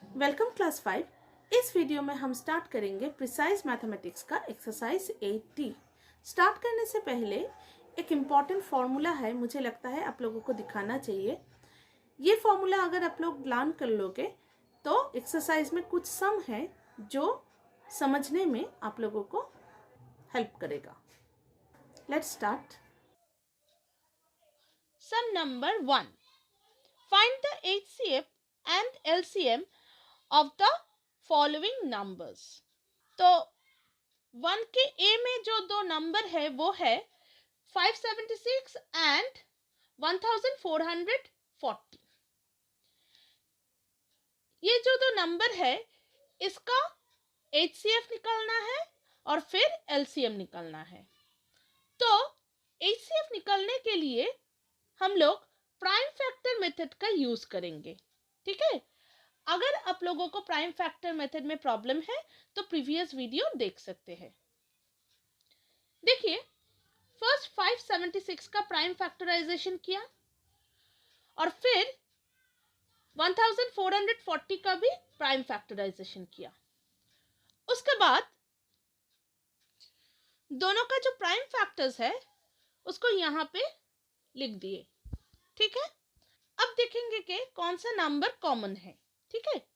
Welcome class 5। इस video में हम स्टार्ट करेंगे प्रिसाइज मैथमेटिक्स का एक्सरसाइज 8D। स्टार्ट करने से पहले एक इम्पॉर्टेंट फॉर्मूला है, मुझे लगता है आप लोगों को दिखाना चाहिए। ये फॉर्मूला अगर आप लोग लर्न कर लोगे तो एक्सरसाइज में कुछ सम है जो समझने में आप लोगों को हेल्प करेगा। Let's start. Sum number 1. Find the HCF and LCM of the following numbers. तो 1 के A में जो दो नंबर है वो है 576 and 1440। ये जो दो नंबर है इसका HCF निकालना है और फिर LCM निकालना है। तो HCF निकालने के लिए हम लोग प्राइम फैक्टर मेथड का यूज करेंगे। ठीक है, अगर आप लोगों को प्राइम फैक्टर मेथड में प्रॉब्लम है तो प्रीवियस वीडियो देख सकते हैं। देखिए, फर्स्ट 576 का प्राइम फैक्टराइजेशन किया और फिर 1440 का भी प्राइम फैक्टराइजेशन किया। उसके बाद दोनों का जो प्राइम फैक्टर्स है उसको यहाँ पे लिख दिए। ठीक है, अब देखेंगे कि कौन सा नंबर कॉमन है। ठीक है,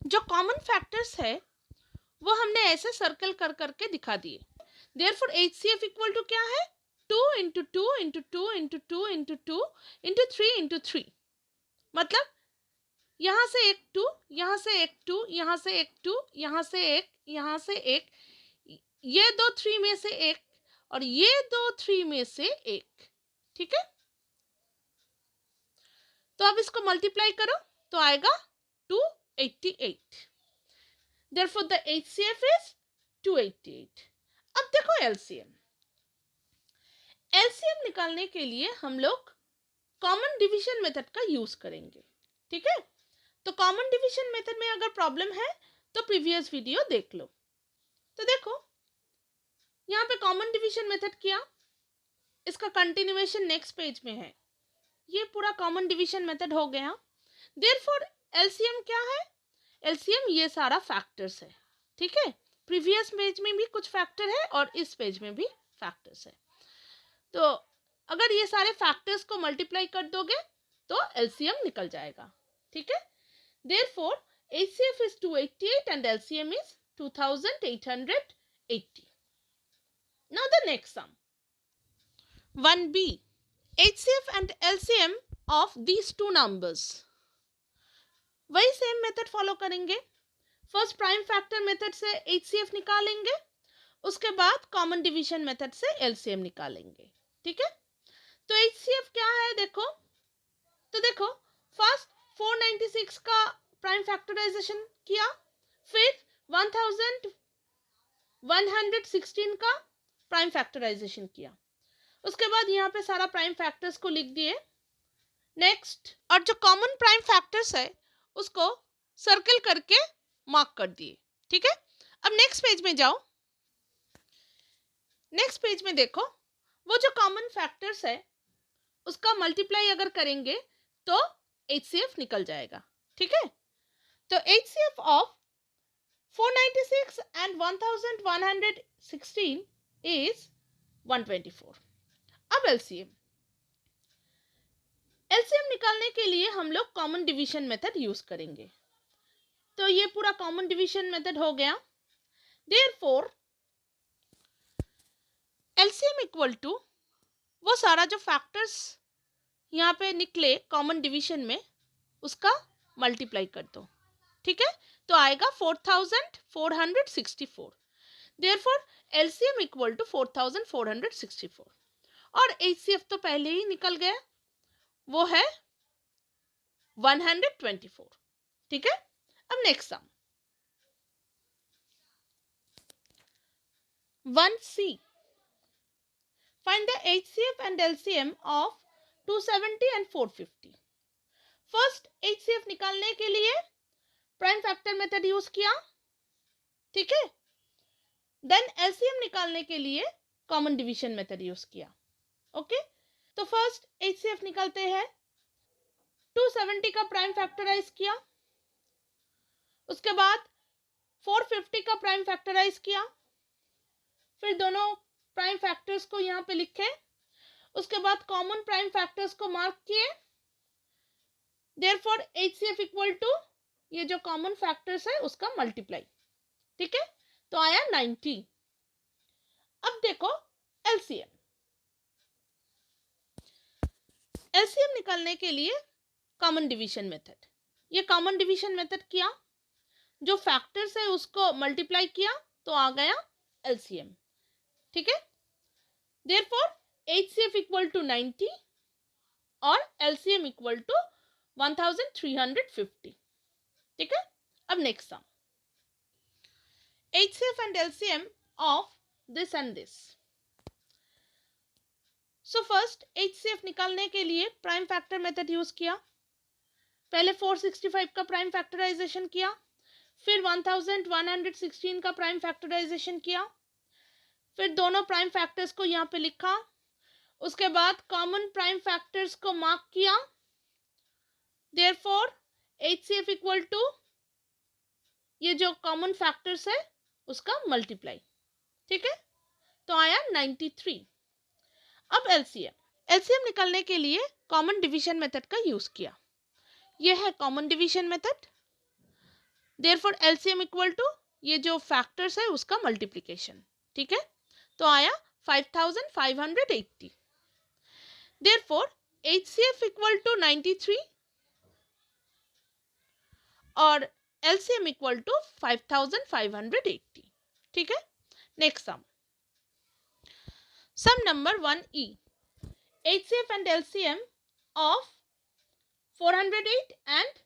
जो कॉमन फैक्टर्स है वो हमने ऐसे सर्कल कर करके दिखा दिए। देयरफॉर HCF इक्वल टू क्या है, 2 into 2 into 2 into 2 into 2 into 3 into 3। मतलब यहाँ से एक 2, यहाँ से एक 2, यहाँ से एक 2, यहाँ से एक, यहाँ से एक, ये दो 3 में से एक और ये दो 3 में से एक। ठीक है, तो अब इसको मल्टीप्लाई करो तो आएगा 288। Therefore the HCF is 288। अब देखो LCM निकालने के लिए हम लोग कॉमन डिवीजन मेथड का यूज करेंगे। ठीक है, तो कॉमन डिवीजन मेथड में अगर प्रॉब्लम है तो प्रीवियस वीडियो देख लो। तो देखो यहाँ पे कॉमन डिवीजन मेथड किया, इसका कंटिन्यूएशन नेक्स्ट पेज में है। ये पूरा कॉमन डिवीजन मेथड हो गया। देयरफॉर LCM क्या है, LCM ये सारा फैक्टर्स है। ठीक है, प्रीवियस पेज में भी कुछ फैक्टर है और इस पेज में भी फैक्टर्स है। तो अगर ये सारे फैक्टर्स को मल्टीप्लाई कर दोगे तो LCM निकल जाएगा। ठीक है, therefore HCF is 288 and LCM is 2880। Now the next sum 1B, HCF and LCM of these two numbers। वही सेम मेथड फॉलो करेंगे। फर्स्ट प्राइम फैक्टर मेथड से HCF निकालेंगे, उसके बाद कॉमन डिवीजन मेथड से LCM निकालेंगे। ठीक है, तो HCF क्या है देखो, तो देखो फर्स्ट 496 का प्राइम फैक्टराइजेशन किया, फिर 1116 का प्राइम फैक्टराइजेशन किया, उसके बाद यहाँ पे सारा प्राइम फैक्टर्स को लिख दिए। नेक्स्ट, और जो कॉमन प्राइम फैक्टर्स है उसको सर्कल करके मार्क कर दिए। ठीक है, अब नेक्स्ट पेज में जाओ। नेक्स्ट पेज में देखो, वो जो कॉमन फैक्टर्स है उसका मल्टीप्लाई अगर करेंगे तो HCF निकल जाएगा। ठीक है, तो HCF ऑफ 496 and 1116 is 124। अब LCM निकालने के लिए हम लोग कॉमन डिवीजन मेथड यूज करेंगे। तो ये पूरा कॉमन डिवीजन मेथड हो गया। देयरफॉर LCM इक्वल टू वो सारा जो फैक्टर्स यहाँ पे निकले कॉमन डिवीजन में उसका मल्टीप्लाई कर दो। ठीक है, तो आएगा 4464। देयरफॉर LCM इक्वल टू 4464 और HCF तो पहले ही निकल गया, वो है 124। ठीक है, अब next sum 1C, find the HCF and LCM of 270 and 450। First HCF निकालने के लिए प्राइम फैक्टर मेथड यूज किया। ठीक है, देन LCM निकालने के लिए कॉमन डिवीजन मेथड यूज किया। ओके, तो फर्स्ट HCF निकालते हैं। 270 का प्राइम फैक्टराइज किया, उसके बाद 450 का प्राइम फैक्टराइज किया, फिर दोनों प्राइम फैक्टर्स को यहाँ पे लिखे, उसके बाद कॉमन प्राइम फैक्टर्स को मार्क किए, देयरफॉर HCF इक्वल टू ये जो कॉमन फैक्टर्स है उसका मल्टीप्लाई, ठीक है, तो आया 90। अब देखो LCM निकालने के लिए कॉमन डिवीजन मेथड, ये कॉमन डिवीजन मेथड किया, जो फैक्टर्स है उसको मल्टीप्लाई किया तो आ गया LCM, ठीक है, देयरफॉर HCF इक्वल टू 90 और LCM इक्वल टू 1350, ठीक है। अब next sum, HCF and LCM of this and this. So first HCF निकालने के लिए प्राइम फैक्टर मेथड यूज किया, पहले 465 का प्राइम फैक्टराइजेशन किया, फिर 1116 का प्राइम फैक्टराइजेशन किया, फिर दोनों प्राइम फैक्टर्स को यहाँ पे लिखा, उसके बाद कॉमन प्राइम फैक्टर्स को मार्क किया, देयरफॉर HCF इक्वल टू ये जो कॉमन फैक्टर्स है उसका मल्टीप्लाई, ठीक है, तो आया 93। अब LCM निकालने के लिए कॉमन डिवीजन मेथड का यूज किया, यह है common division method, therefore LCM equal to ये जो फैक्टर्स है उसका मल्टीप्लिकेशन, ठीक है, तो आया 5580, देयरफॉर HCF इक्वल टू 93 और LCM इक्वल टू 5580, ठीक है। Next some number 1E, HCF and LCM of 408 and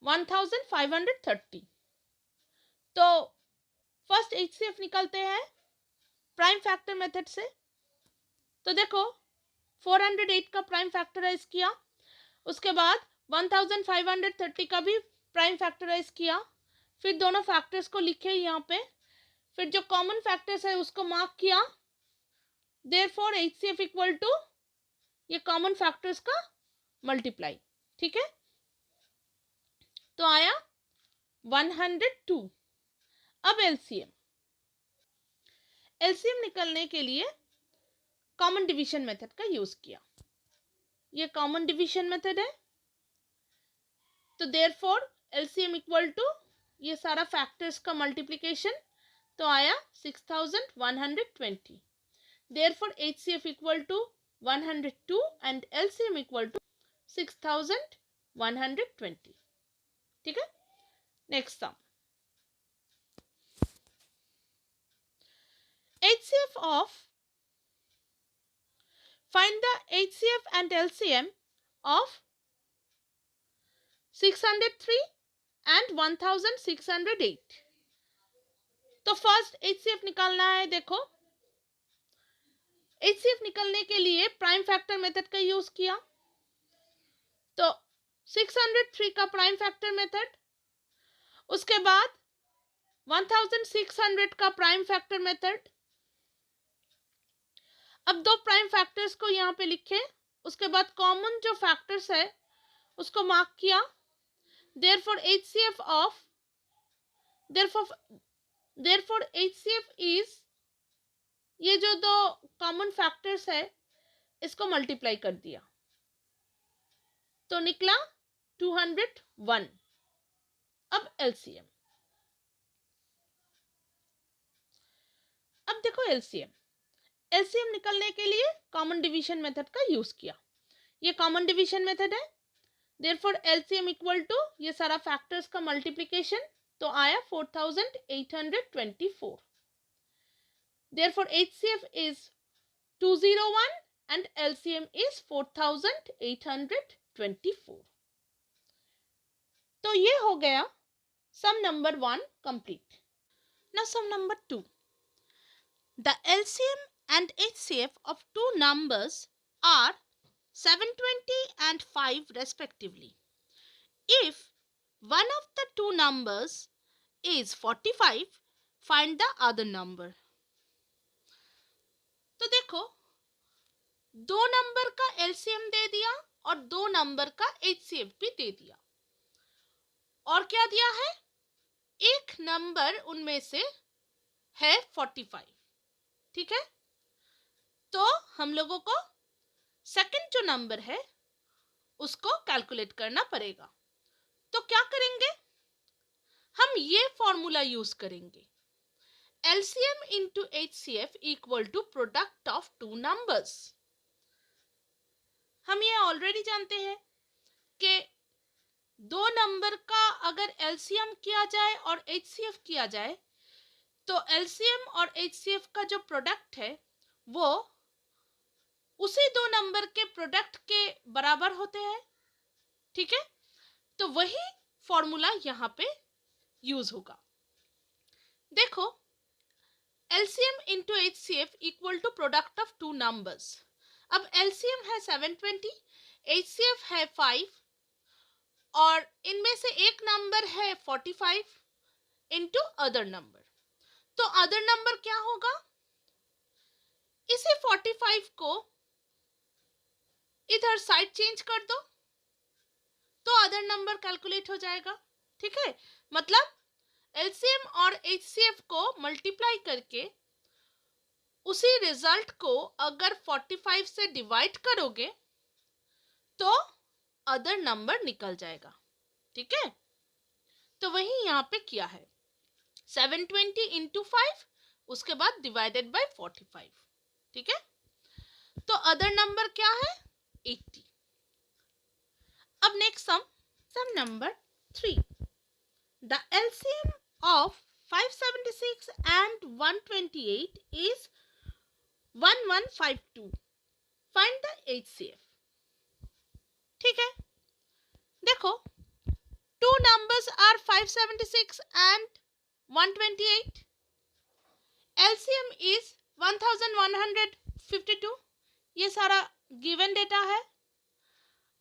1530। तो फर्स्ट HCF निकालते हैं प्राइम फैक्टर मेथड से, तो देखो 408 का प्राइम फैक्टराइज किया, उसके बाद 1530 का भी प्राइम फैक्टराइज किया, फिर दोनों फैक्टर्स को लिखे यहाँ पे, फिर जो कॉमन फैक्टर्स है उसको मार्क किया, देयरफॉर HCF इक्वल टू ये कॉमन फैक्टर्स का मल्टीप्लाई, ठीक है, तो आया 102। अब LCM निकालने के लिए कॉमन डिवीजन मेथड का यूज किया, ये कॉमन डिवीजन मेथड है, तो देयरफॉर LCM इक्वल टू ये सारा फैक्टर्स का मल्टीप्लिकेशन, तो आया 6120, therefore HCF equal to 102 and LCM equal to 6120, ठीक है। Next sum, HCF of, find the HCF and LCM of 603 and 1608। तो फर्स्ट HCF निकालना है, देखो HCF निकालने के लिए प्राइम फैक्टर मेथड का यूज किया, तो 603 का प्राइम फैक्टर मेथड, उसके बाद 1600 का प्राइम फैक्टर मेथड, अब दो प्राइम फैक्टर्स को यहाँ पे लिखे, उसके बाद कॉमन जो फैक्टर्स है उसको मार्क किया, देयरफॉर HCF इज ये जो दो कॉमन फैक्टर्स है इसको मल्टीप्लाई कर दिया, तो निकला 201। अब LCM, अब देखो LCM निकालने के लिए कॉमन डिवीजन मेथड का यूज किया, ये कॉमन डिवीजन मेथड है, देयरफॉर LCM इक्वल टू ये सारा फैक्टर्स का मल्टीप्लिकेशन, तो आया 4824, therefore HCF is 201 and LCM is 4824। तो ये हो गया sum number 1 complete. Now sum number 2, the LCM and HCF of two numbers are 720 and 5 respectively. If one of the two numbers is 45, find the other number. तो देखो दो number का LCM दे दिया और दो नंबर का HCF भी दे दिया, और क्या दिया है एक नंबर उनमें से है 45, ठीक है। तो हम लोगों को सेकंड जो नंबर है उसको कैलकुलेट करना पड़ेगा। तो क्या करेंगे, हम ये फॉर्मूला यूज करेंगे, LCM into HCF equal to product of two numbers. हम ये ऑलरेडी जानते हैं कि दो नंबर का अगर LCM किया जाए और HCF किया जाए तो LCM और HCF का जो प्रोडक्ट है वो उसी दो नंबर के प्रोडक्ट के बराबर होते हैं, ठीक है। तो वही फॉर्मूला यहाँ पे यूज होगा। देखो, LCM into HCF equal to product of two numbers. अब LCM है 720, HCF है 5 और इनमें से एक नंबर है 45 इंटू अदर नंबर। तो अदर नंबर क्या होगा, इसे 45 को इधर साइड चेंज कर दो तो अदर नंबर कैलकुलेट हो जाएगा, ठीक है। मतलब LCM और HCF को मल्टीप्लाई करके उसी रिजल्ट को अगर 45 से डिवाइड करोगे तो अदर नंबर निकल जाएगा, ठीक है। तो वही यहाँ पे किया है, 720 इंटू 5 उसके बाद डिवाइडेड बाय 45, ठीक है। तो अदर नंबर क्या है, 80। अब next sum number 3, the LCM of 576 and 128 is 1152. Find the HCF, ठीक है। देखो, two numbers are 576 and 128. LCM is 1152. ये सारा गिवन डेटा है।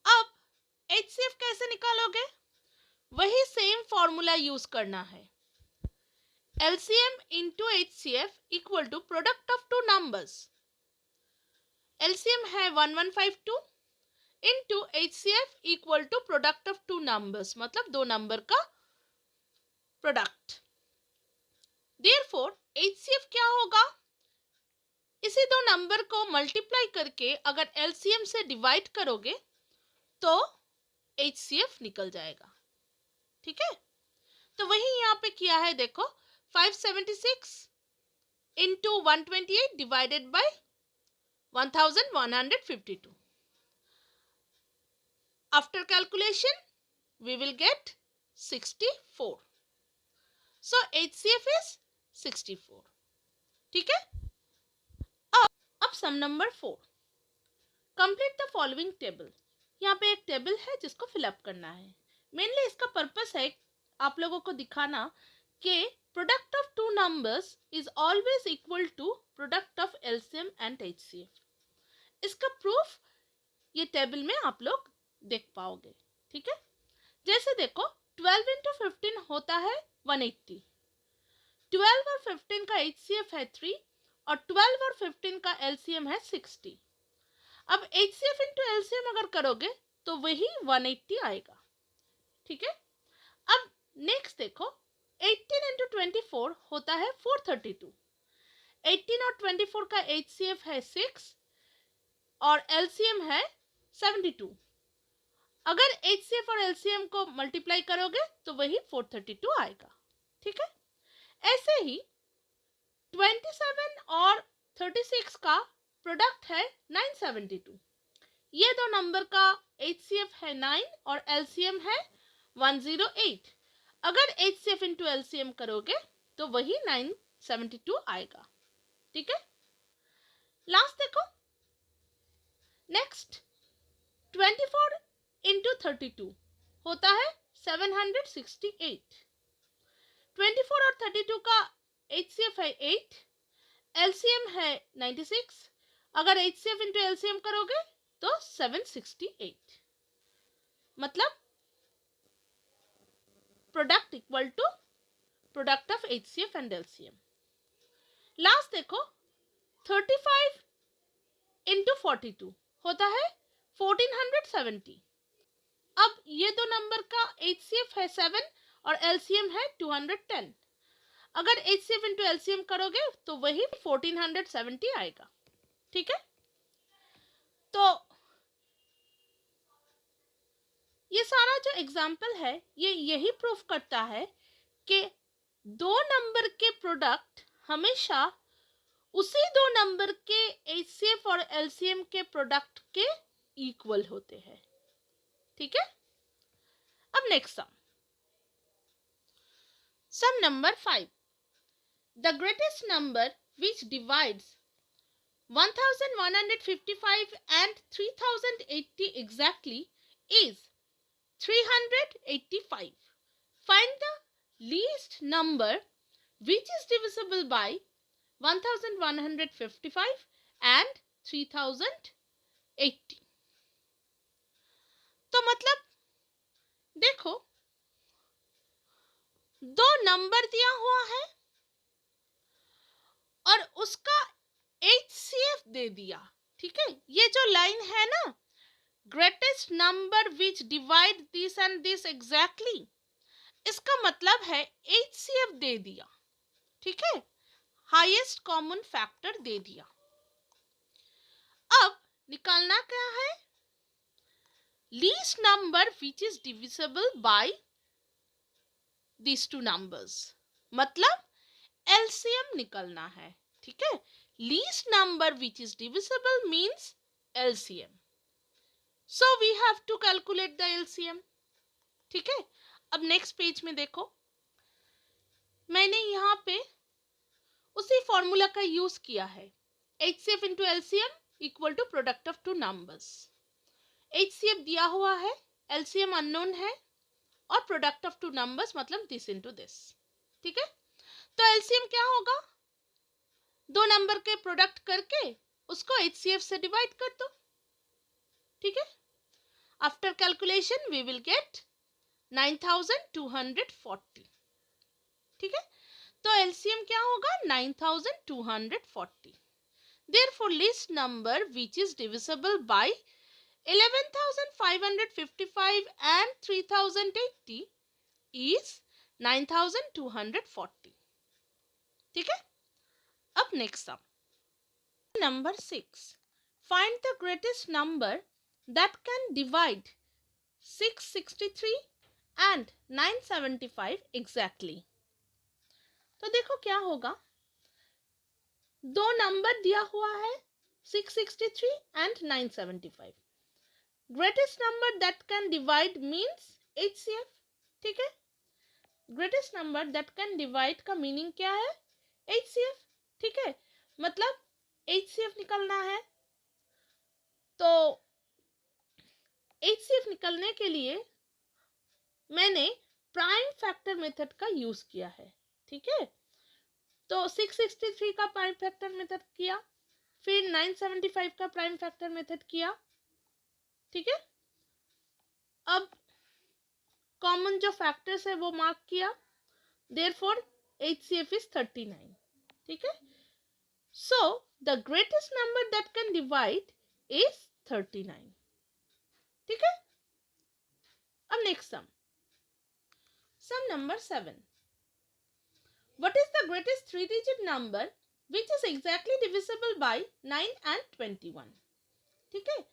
अब HCF कैसे निकालोगे, वही सेम फॉर्मूला यूज करना है, LCM into HCF equal to product of two numbers. LCM है 1152 into HCF equal to product of two numbers, मतलब दो नंबर का प्रोडक्ट। देयरफॉर HCF क्या होगा, इसी दो नंबर को मल्टीप्लाई करके अगर LCM से डिवाइड करोगे तो HCF निकल जाएगा, ठीक है। तो वही यहाँ पे किया है, देखो 576 into 128 divided by 1152. After calculation we will get 64. So HCF is 64, ठीक है। अब sum number 4, complete the following table. यहाँ पे एक टेबल है जिसको फिलअप करना है। मेनली इसका पर्पस है आप लोगों को दिखाना कि product of two numbers is always equal to product of LCM and HCF। इसका प्रूफ ये टेबल में आप लोग देख पाओगे, ठीक है। जैसे देखो, 12 इंटू 15 होता है 180, 12 और 15 का HCF है 3 और 12 और 15 का LCM है 60। अब HCF इंटू LCM अगर करोगे तो वही 180 आएगा, ठीक है। अब नेक्स्ट देखो, 18 इंटू 24 होता है 432, 18 और 24 का HCF है 6 और LCM है 72। अगर HCF और LCM को मल्टीप्लाई करोगे तो वही 432 आएगा, ठीक है। ऐसे ही 27 और 36 का प्रोडक्ट है 972। ये दो नंबर का HCF है 9 और LCM है 108। अगर HCF इंटू LCM करोगे तो वही 972 आएगा, ठीक है। लास्ट देखो, नेक्स्ट 24 इंटू 32 होता है 768, 24 और 32 का HCF है 8, LCM है 96। अगर HCF इंटू LCM करोगे तो 768, मतलब product equal to product of HCF and LCM। Last देखो, 35 इंटू 42 होता है 1470। अब ये दो नंबर का HCF है 7 और एलसीएम है 210। अगर एचसीएफ इंटू एलसीएम करोगे तो वही 1470 आएगा। ठीक है, तो ये सारा जो एग्जाम्पल है ये यही प्रूफ करता है कि दो नंबर के प्रोडक्ट हमेशा उसी दो नंबर के एचसीएफ और एलसीएम के प्रोडक्ट के इक्वल होते हैं। ठीक है, अब next sum number 5। The greatest number which divides 1155 and 3080 exactly is 385. Find the least number which is divisible by 1155 and 3080. तो मतलब देखो, दो नंबर दिया हुआ है और उसका HCF दे दिया। ठीक है, ये जो लाइन है ना, greatest number which divide this and this exactly, इसका मतलब है HCF दे दिया। ठीक है, हाईएस्ट कॉमन फैक्टर दे दिया। अब निकालना क्या है, least number which is divisible by this to numbers, मतलब एलसीएम निकालना है। ठीक है, least number which is divisible means LCM. So we have to calculate the LCM. ठीक है, अब नेक्स्ट पेज में देखो, मैंने यहाँ पे उसी फॉर्मूला का यूज किया है, HCF into LCM equal to product of two numbers. HCF दिया हुआ है, LCM अननोन है और प्रोडक्ट ऑफ टू नंबर्स मतलब दिस इंटू दिस। ठीक है, तो LCM क्या होगा, दो नंबर के प्रोडक्ट करके उसको HCF से डिवाइड कर दो। ठीक है, after calculation we will get 9240। ठीक है, तो LCM क्या होगा, 9240। Therefore least number which is divisible by 11555 and 3080 is 9240। ठीक है, अब next sum number 6। Find the greatest number that can divide 663 and 975 exactly. तो देखो क्या होगा, दो नंबर दिया हुआ है 663 and 975। Greatest number that can divide means HCF। ठीक है, greatest number that can divide का मीनिंग क्या है, HCF। ठीक है, मतलब HCF निकलना है, तो HCF निकलने के लिए मैंने प्राइम फैक्टर मेथड का यूज किया है। ठीक है, तो 663 का प्राइम फैक्टर मेथड किया, फिर 975 का प्राइम फैक्टर मेथड किया। ठीक है, अब कॉमन जो फैक्टर्स है वो मार्क किया, देयरफॉर HCF इज 39। ठीक है, so the greatest number that can divide is 39। ठीक है, अब next sum number 7। what is the greatest three digit number which is exactly divisible by 9 and 21। ठीक है,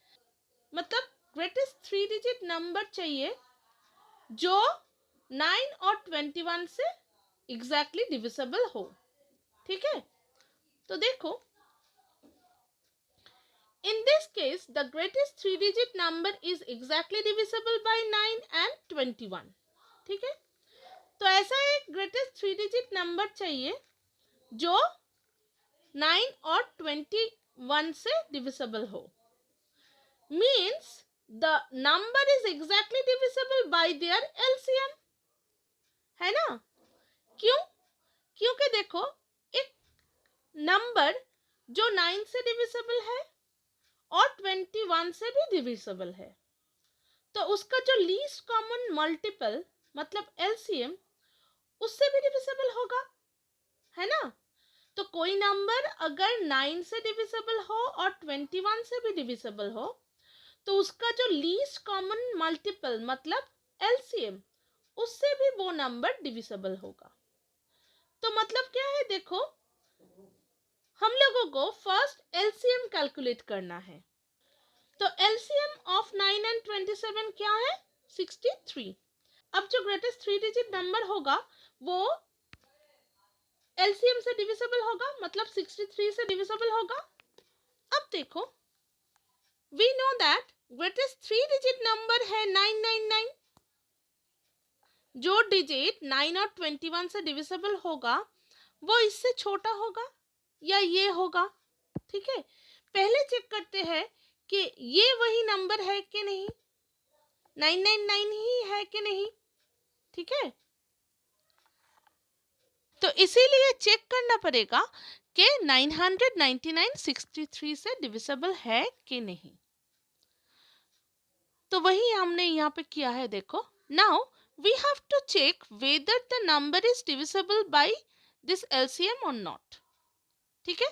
मतलब ग्रेटेस्ट थ्री डिजिट नंबर चाहिए जो 9 और 21 से एग्जैक्टली डिविजिबल हो। ठीक है, तो देखो, in this case the greatest three digit number is exactly divisible by 9 and 21। ठीक है, तो ऐसा एक ग्रेटेस्ट थ्री डिजिट नंबर चाहिए जो 9 और 21 से डिविजिबल हो, means the number is exactly divisible bye there LCM, है ना। क्यों, क्योंकि देखो, एक नंबर जो 9 से डिविजिबल है और 21 से भी डिविजिबल है, तो उसका जो लीस्ट कॉमन मल्टीपल मतलब LCM उससे भी डिविजिबल होगा, है ना। तो कोई नंबर अगर 9 से डिविजिबल हो और 21 से भी डिविजिबल हो, तो उसका जो लीस्ट कॉमन मल्टीपल मतलब LCM उससे भी वो नंबर डिविजिबल होगा। तो मतलब क्या है, देखो हम लोगों को फर्स्ट एलसीएम कैलकुलेट करना है। तो एलसीएम ऑफ 9 एंड 27 क्या है? 63। अब जो ग्रेटेस्ट 3 डिजिट नंबर होगा वो एलसीएम से डिविजिबल होगा, मतलब 63 से डिविजिबल होगा। अब देखो, we know that greatest 3 digit number है 999। जो डिजिट 9 और 21 से डिविजिबल होगा वो इससे छोटा होगा या ये होगा। ठीक है, पहले चेक करते हैं कि ये वही नंबर है कि नहीं, 999 ही है कि नहीं। ठीक है, तो इसीलिए चेक करना पड़ेगा कि 999 63 से डिविजिबल है कि नहीं। तो वही हमने यहाँ पे किया है। देखो, now we have to check whether the number is divisible by this LCM और नॉट। ठीक है,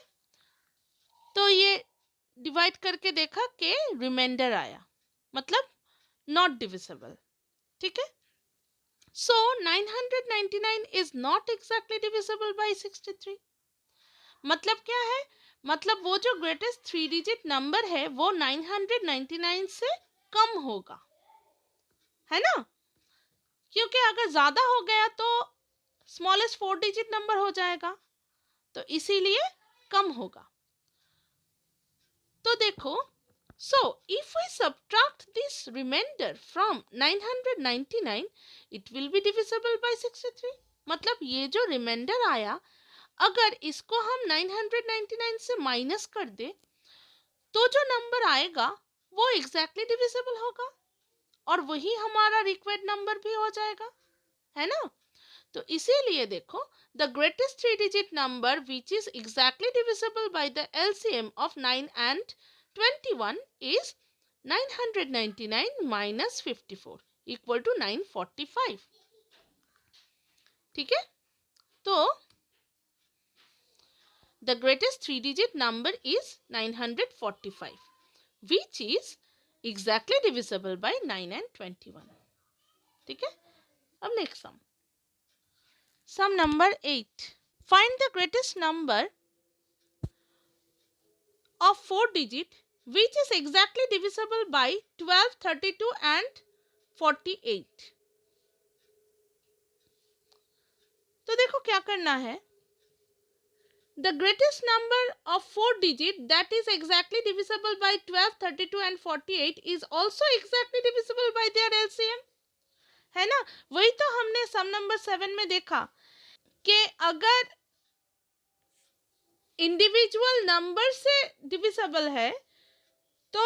तो ये डिवाइड करके देखा कि रिमाइंडर आया, मतलब नॉट डिविजिबल। ठीक है, so 999 is not exactly divisible by 63। मतलब क्या है, मतलब वो जो ग्रेटेस्ट 3 डिजिट नंबर है वो 999 से कम होगा, है ना। क्योंकि अगर ज्यादा हो गया तो स्मॉलेस्ट 4 डिजिट नंबर हो जाएगा, तो इसीलिए कम होगा। तो देखो, so if we subtract this remainder from 999 it will be divisible by 63। मतलब ये जो रिमाइंडर आया, अगर इसको हम 999 से माइनस कर दे तो जो नंबर आएगा वो एग्जैक्टली डिविजिबल होगा और वही हमारा रिक्वायर्ड नंबर भी हो जाएगा, है ना। तो इसीलिए देखो, the greatest 3 digit number which is exactly divisible by the LCM of 9 and 21 is 999 minus 54 equal to 945। ठीक है, तो the greatest 3 digit number is 945 which is exactly divisible by 9 and 21। ठीक है, अब next sum number 8। Find the greatest number of 4 digit which is exactly divisible by 12, 32 and 48। तो देखो क्या करना है, the greatest number of 4 digit that is exactly divisible by 12, 32 and 48 is also exactly divisible by their LCM, है ना। वही तो हमने सम नंबर 7 में देखा कि अगर इंडिविजुअल नंबर से डिविजिबल है तो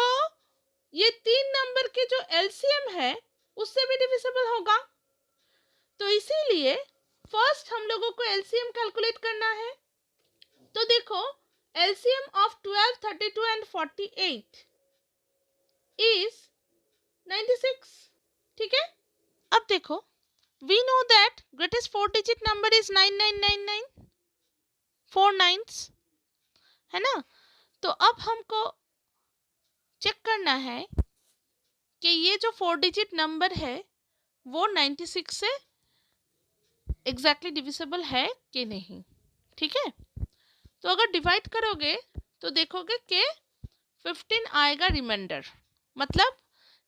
ये 3 नंबर के जो एलसीएम है उससे भी डिविजिबल होगा। तो इसीलिए फर्स्ट हम लोगों को एलसीएम कैलकुलेट करना है। तो देखो, एलसीएम ऑफ 12, 32 एंड 48 इज 96। ठीक है, अब देखो, we know that greatest 4 digit number is 9999, 4 nines, है ना। तो अब हमको चेक करना है कि ये जो 4 डिजिट नंबर है वो 96 से एग्जैक्टली डिविजिबल है कि नहीं। ठीक है, तो अगर डिवाइड करोगे तो देखोगे कि 15 आएगा रिमाइंडर, मतलब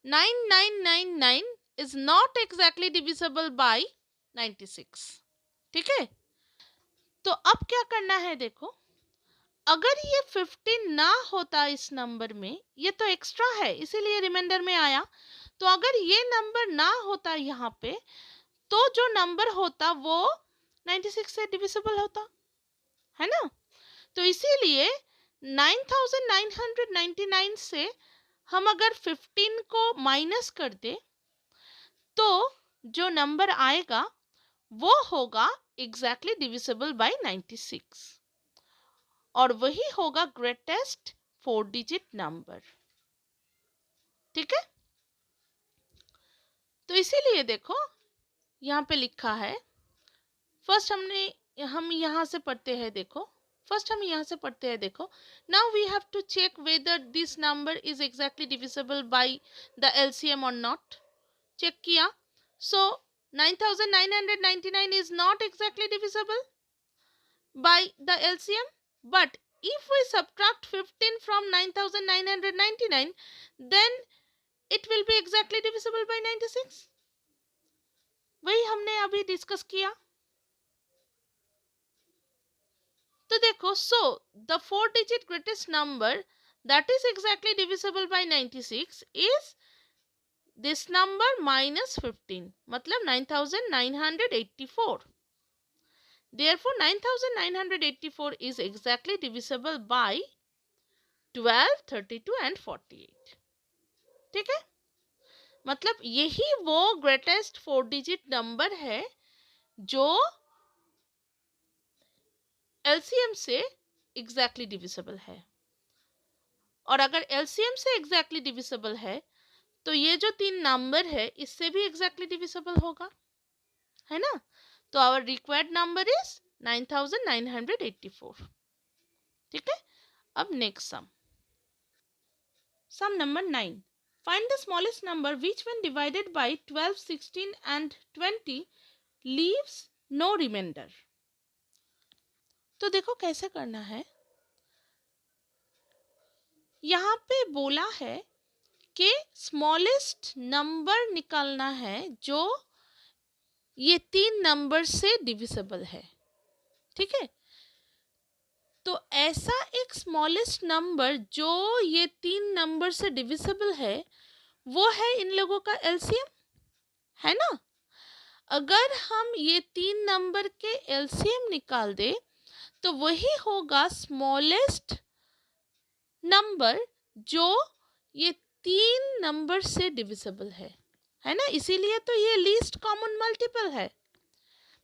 9999 is not exactly divisible bye 96। ठीक है, तो अब क्या करना है, देखो अगर ये 15 ना होता इस नंबर में, ये तो एक्स्ट्रा है इसीलिए रिमाइंडर में आया, तो अगर ये नंबर ना होता यहाँ पे तो जो नंबर होता वो 96 से डिविजिबल होता, है ना। तो इसीलिए 9999 से हम अगर 15 को माइनस कर दे तो जो नंबर आएगा वो होगा एग्जैक्टली डिविजिबल बाय 96 और वही होगा ग्रेटेस्ट 4 डिजिट नंबर। ठीक है, तो इसीलिए देखो यहाँ पे लिखा है, फर्स्ट हम यहाँ से पढ़ते हैं। देखो, फर्स्ट हम यहाँ से पढ़ते हैं। देखो, now we have to check whether this number is exactly divisible by the LCM और नॉट। चेक किया, so 9999 is not exactly divisible by the LCM, but if we subtract 15 from 9999, then it will be exactly divisible by 96. वही हमने अभी discuss किया. तो देखो, so the 4-digit greatest number that is exactly divisible by 96 is this number minus 15, मतलब 9984. Therefore 9984 is exactly divisible by 12, 32 and 48. ठीक है, मतलब यही वो ग्रेटेस्ट 4-digit नंबर है जो एलसीएम से एग्जैक्टली डिविजिबल है. और अगर एलसीएम से एग्जैक्टली डिविजिबल है तो ये जो 3 नंबर है इससे भी एग्जैक्टली डिविजिबल होगा, है ना. तो आवर रिक्वायर्ड नंबर इज 9984. ठीक है, अब next sum number 9. Find the smallest number which when divided by 12, 16 and 20 leaves no remainder. तो देखो कैसे करना है. यहाँ पे बोला है कि स्मॉलेस्ट नंबर निकालना है जो ये 3 नंबर से डिविजिबल है. ठीक है, तो ऐसा एक स्मॉलेस्ट नंबर जो ये 3 नंबर से डिविजिबल है वो है इन लोगों का एलसीएम, है ना. अगर हम ये 3 नंबर के एलसीएम निकाल दे तो वही होगा स्मॉलेस्ट नंबर जो ये 3 नंबर से डिविजिबल है ना. इसीलिए तो ये लीस्ट कॉमन मल्टीपल है.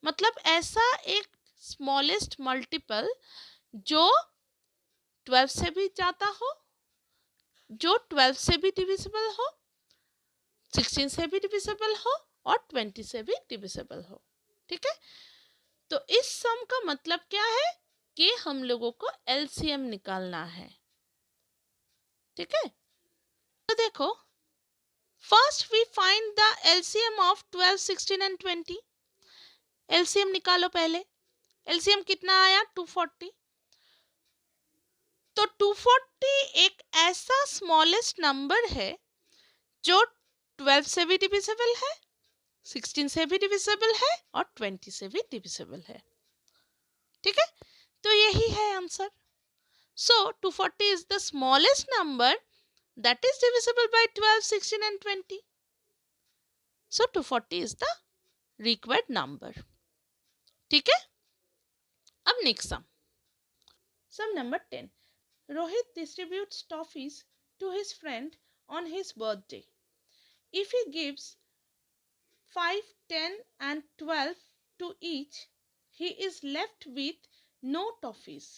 मतलब ऐसा एक स्मॉलेस्ट मल्टीपल जो 12 से भी जाता हो, जो 12 से भी डिविजिबल हो, 16 से भी डिविजिबल हो और 20 से भी डिविजिबल हो. ठीक है, तो इस सम का मतलब क्या है कि हम लोगों को एलसीएम निकालना है. ठीक है, तो देखो, first we find the LCM of 12, 16 and 20. LCM निकालो पहले. एलसीएम कितना आया? 240. तो 240 एक ऐसा स्मॉलेस्ट नंबर है जो 12 से भी डिविजिबल है, 16 से भी डिविजिबल है और 20 से भी डिविजिबल है. ठीक है, तो यही है answer. So 240 is the smallest number that is divisible by 12, 16 and 20. So 240 is the required number. ठीक है, अब next sum. Sum number 10. Rohit distributes toffees to his friend on his birthday. If he gives 5, 10 and 12 to each, he is left with no toffees.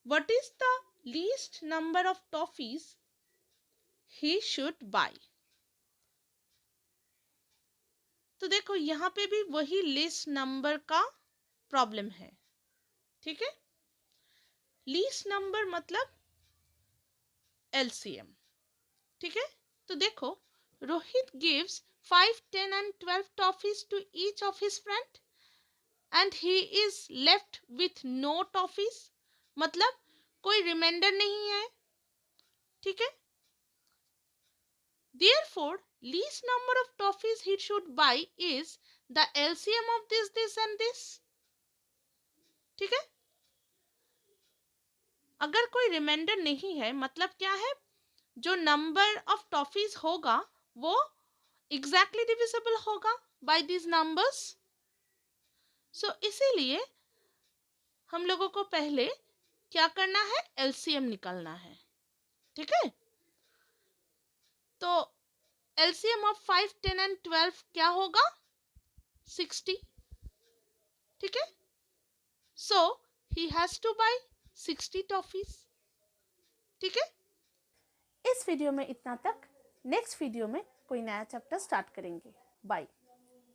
What is the least number of toffees he should buy? तो देखो यहाँ पे भी वही least number का problem है. ठीक है, लीस्ट नंबर मतलब एलसीएम. ठीक है, तो देखो, Rohit gives 5, 10 and 12 toffees to each of his friend and he is left with no toffees, मतलब कोई रिमाइंडर नहीं है. ठीक है, therefore least number of toffees he should buy is the LCM of this and this. ठीक है, अगर कोई रिमाइंडर नहीं है मतलब क्या है, जो नंबर ऑफ टॉफीज होगा वो एग्जैक्टली डिविजिबल होगा बाय दिस नंबर्स. सो इसीलिए हम लोगों को पहले क्या करना है, एलसीएम निकालना है. ठीक है, तो एलसीएम ऑफ 5, 10 एंड 12 क्या होगा? 60. ठीक है, so he has to buy 60 toffees. ठीक है, इस वीडियो में इतना तक. नेक्स्ट वीडियो में कोई नया चैप्टर स्टार्ट करेंगे. बाय.